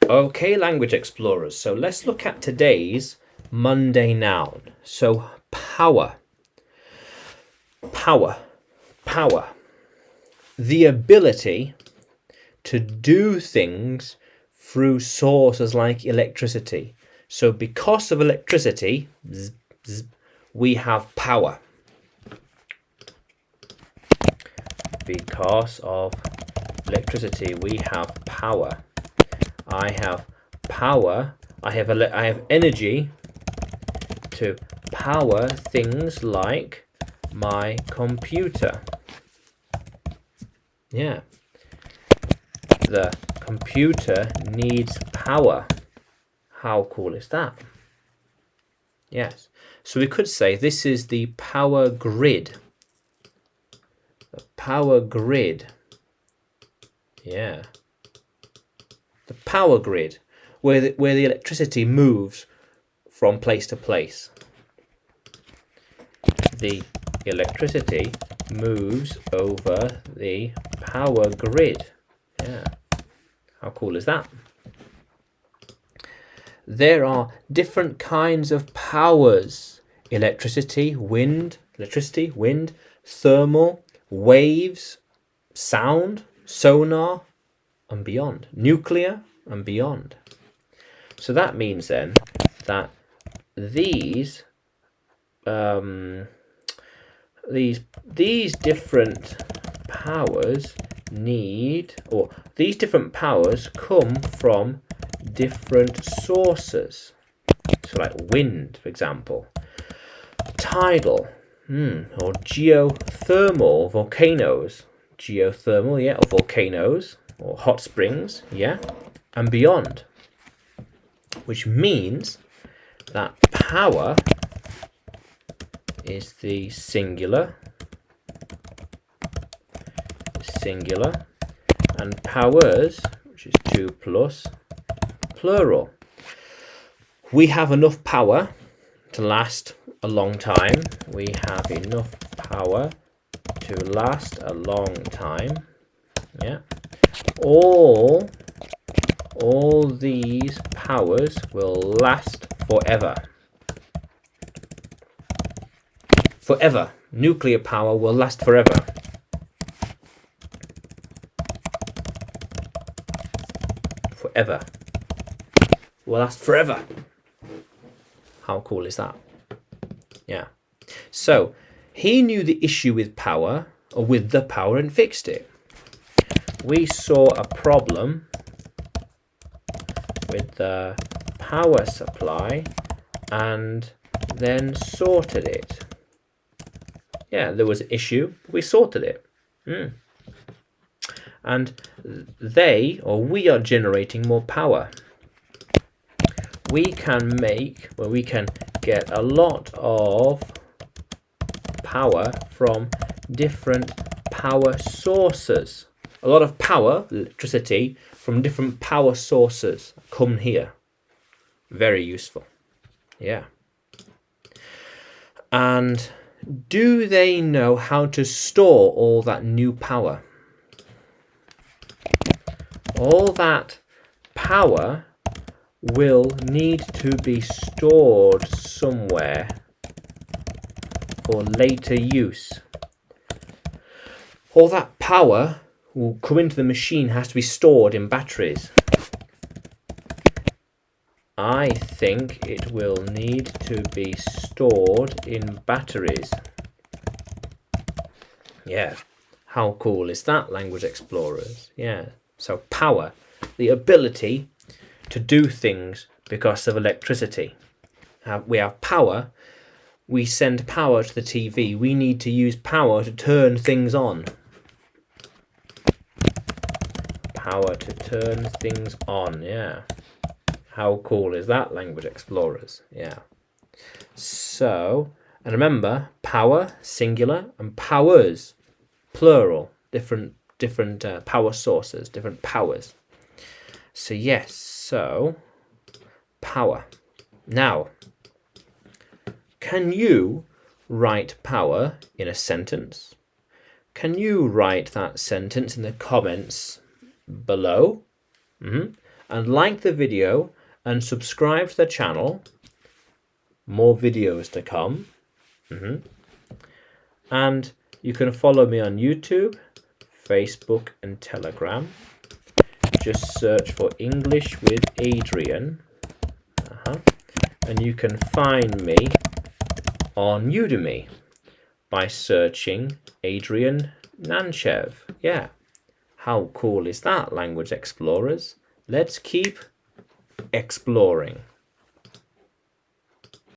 Okay, language explorers, so let's look at today's Monday noun. So power. Power. The ability to do things through sources like electricity. So because of electricity, we have power. Because of electricity, we have power. I have power. I have energy to power things like my computer. Yeah. The computer needs power. How cool is that? Yes. So we could say this is the power grid. The power grid. Yeah. The power grid, where the electricity moves from place to place. The electricity moves over the power grid. Yeah. How cool is that? There are different kinds of powers. Electricity, wind, thermal, waves, sound, sonar, and beyond. Nuclear and beyond. So that means then that these different powers these different powers come from different sources. So like wind, for example, tidal, or geothermal, volcanoes. Geothermal, yeah, or volcanoes, or hot springs, yeah, and beyond. Which means that power is the singular, and powers, which is 2 plus, plural. We have enough power to last a long time. We have enough power to last a long time. Yeah. All these powers will last forever. Forever. Nuclear power will last forever. Forever. Will last forever. How cool is that? Yeah. So he knew the issue with power, or with the power, and fixed it. We saw a problem with the power supply and then sorted it. Yeah, there was an issue, but we sorted it. And we are generating more power. We can get a lot of power from different power sources. A lot of power, electricity, from different power sources come here. Very useful. Yeah. And do they know how to store all that new power? All that power will need to be stored somewhere for later use. All that power will come into the machine, has to be stored in batteries. I think it will need to be stored in batteries. Yeah. How cool is that, language explorers? Yeah. So power, the ability to do things because of electricity. We have power. We send power to the TV. We need to use power to turn things on. Power to turn things on, yeah. How cool is that, language explorers? Yeah. So, and remember, power, singular, and powers, plural, different power sources, different powers. So yes, so power. Now, can you write power in a sentence? Can you write that sentence in the comments below? and like the video and subscribe to the channel. More videos to come. And you can follow me on YouTube, Facebook and Telegram. Just search for English with Adrian. And you can find me on Udemy by searching Adrian Nanchev. Yeah, how cool is that, language explorers? Let's keep exploring.